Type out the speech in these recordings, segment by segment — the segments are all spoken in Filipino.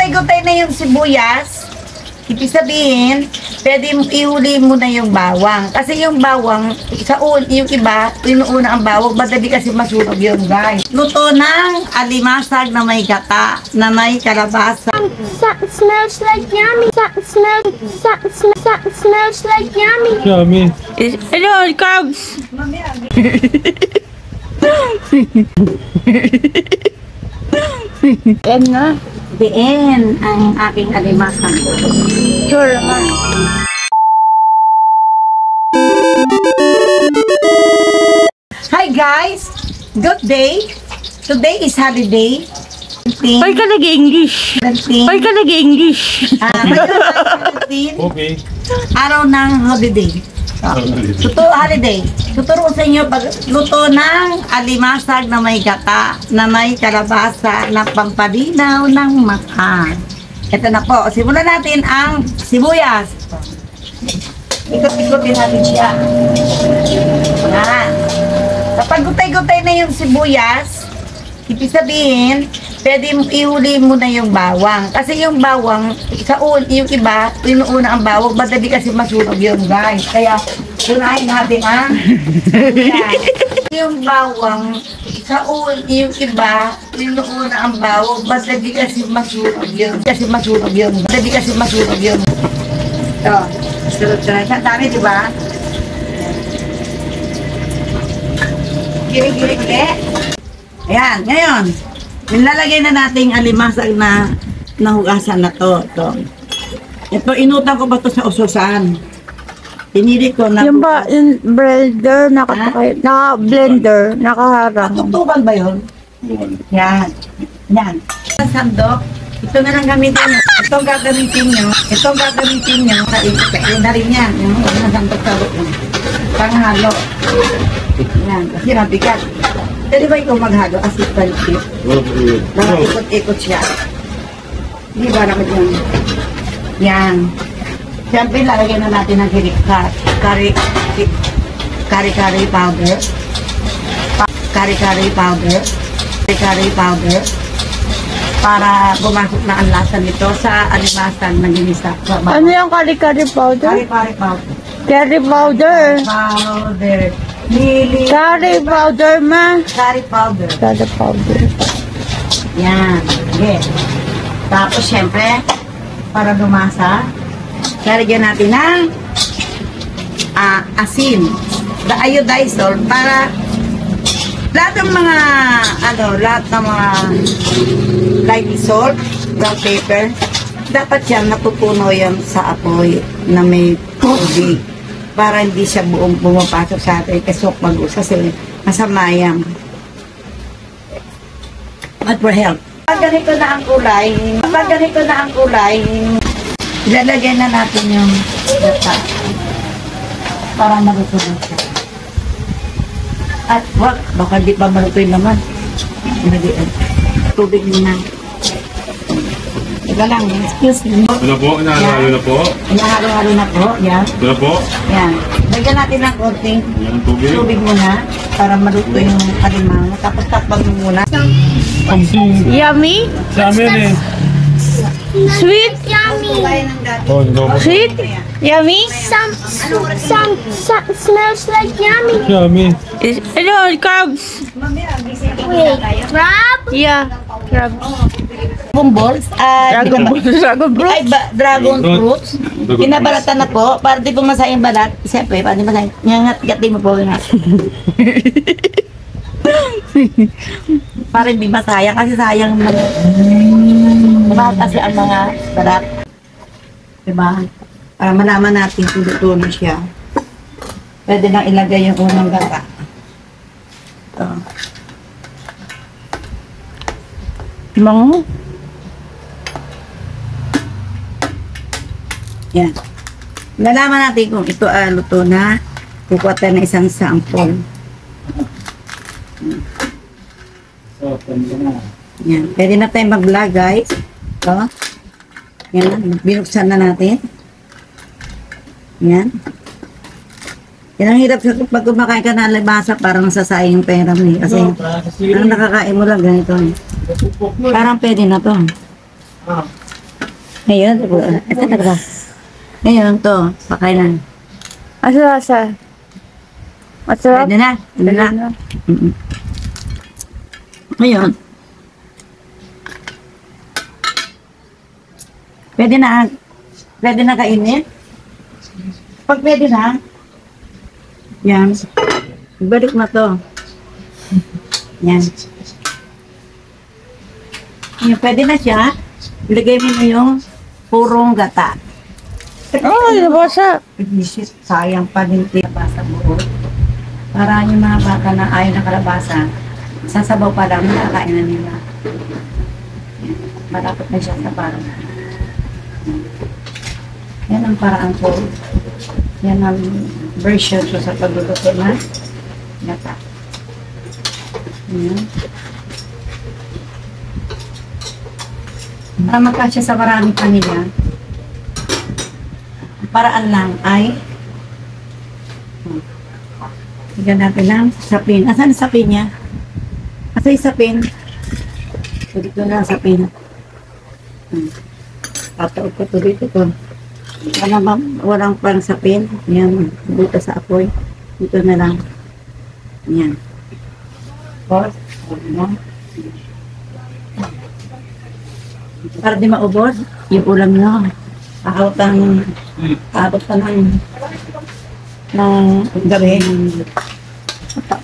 gutay-gutay na yung sibuyas, ibig sabihin, pwede ihuli mo na yung bawang. Kasi yung bawang, yung iba, inuuna ang bawang, madali kasi masunog yun, guys. Luto ng alimasag na may gata, na may kalabasa. Smells like yummy. Smells like yummy. Yummy. Hello, carbs. Yan na. Diin ang aking alimasag. Sure naman. Hi guys! Good day! Today is holiday. Hoy ka nag-English. Hoy ka nag-English. Okay. Araw ng holiday. Holiday. Tuturo ko sa inyo pagluto ng alimasag na may gata, na may kalabasa, na pampalinaw ng mata. Ito na po. Simulan natin ang sibuyas. Ikot-ikotin natin siya. Yan. Kapag gutay-gutay na yung sibuyas, ibig sabihin, pwede ihuli mo na yung bawang. Kasi yung bawang, yung iba, inuuna ang bawang, madali kasi masunog yun, guys. Kaya, unahin natin ang yung bawang, yung iba, inuuna ang bawang, madali kasi masunog yun. Madali kasi masunog yun. Ito, sunod-sunod. Ang dami, diba? Gilig-gilig. Ayan, ngayon, nilalagay na natin alimasag na nahugasan na to. Ito, inutang ko ba to sa ususan? Pinili ko na... Yung ba, yung blender, naka-blender, nakaharang. Tutukan ba yun? Yan. Yan. Sandok, ito na lang gamitin nyo. Itong gagamitin nyo. Yun na rin yan. Yung sandok sa loob. Panghalo. Yan. Kasi mabigat. Pwede ba ikaw maghalo? Assistant tip. Nakikot-ikot siya. Hindi ba naman yan? Yan. Siyempre, lalagyan na natin ng curry powder. Curry powder. Para bumasok na ang lasa nito sa alimasag na ginisa. Ano yung curry powder? Curry powder. Curry powder. Powder. Curry powder, ma. Curry powder. Curry powder. Yan. Yes. Tapos, syempre, para lumasa, lalagyan natin ng asin. The iodized para lahat ng mga light salt, brown pepper, dapat yan natutunaw yan sa apoy na may tubig para hindi siya buong pumapasok sa atin kasi mag-us kasi masama yan. But for health. Pag ganito na ang kulay, ilalagay na natin yung gata para maluto na siya. At wag, baka di pa maluto yung laman. Tubig na. Ika lang, excuse me. Ano po? Inahalo na po? Inahalo-halo na po, yan. Ito na po? Yan. Lagyan natin ng konting Yan, tubig. tubig muna para maluto yung alimango. Tapos takpan mo muna. Yummy? Sa amin eh. Sweet? Yummy. Oh, no. Sweet? Yummy? Smells like yummy. Yummy. Hello, carbs. Wait, crab? Yeah, crab. Dragon balls. Dragon fruit? Ay, dragon fruits. Pinabalatan na po. Para di po masayang balat. Siyempre, para di masayang. Ngangat-gatin mo po. Para hindi masayang. Kasi sayang kasi ang mga balat. Diba? Para malaman natin kung luto na siya. Pwede nang ilagay yung unang gata. Ito. Mango? Yan. Nalaman natin kung ito luto na. Kukuha tayo ng isang sample. Yan. Pwede na tayong mag-vlog, guys. Ito. Yan. Binuksan na natin. Yan. Yan ang hirap pag kumakain ka na alibasa, parang nasasayang yung pera mo eh. Kasi ang nakakain mo lang ganito eh. Parang pwede na to. Ngayon, ito na ba? Ngayon, to, pakailan. Asa. Masarap. Pwede na. Pwede na. Mm-mm. Ngayon, pwede na kainin. Pag pwede na, yan, balik mo to. Yan. Yan, pwede na siya. Ilagay mo na yung purong gata. Oh, nabasa. Shit, sayang pa din kalabasa buo. Para yung mga bata na ayaw ng kalabasa, sasabaw pa lang, nakakain na nila. Yan. Malapit na siya sa parang. Yan ang paraan ko. Yan ang version ko sa pagluluto na gata. Yan. Para magkasya sa maraming pamilya, ang paraan lang ay bigyan natin ng sapin. Asan ang sapin niya? Asan yung sapin? So, dito na ang sapin. Tataog ko to dito to. Walang pang sapin. Yan, buta sa apoy. Dito na lang. Yan. Tapos, para di maubos, yung ulam nyo. Aabot pa ng gabi.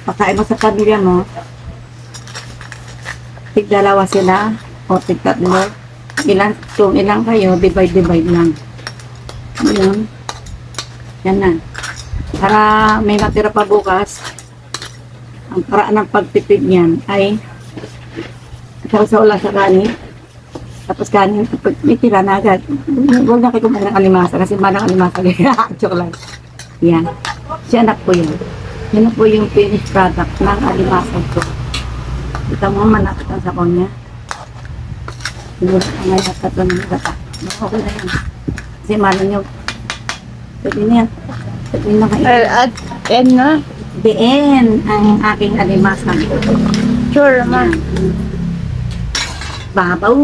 Pakain mo sa pamilya mo. Tig-dalawa sila o tig-tatlo. Kung ilang kayo, divide lang. Ayan. Yan na. Para may matira pa bukas, ang paraan ng pagtipid niyan ay sa ulan sa kanin. Tapos kanin, pag may tira na agad, huwag na kayo kumain ng alimasa kasi malang alimasa. Joke lang. Yan. Siya na po yun. Yan na po yung finished product ng alimasa ko. Kita mo, manakit ang sakon niya. Siguro ang ngayon at tatlo ng gata. Okay na yan. Kasi malang yung pwede na yan. Pwede na kayo. At end na. The end ang aking alimasa. Sure naman. Babaw!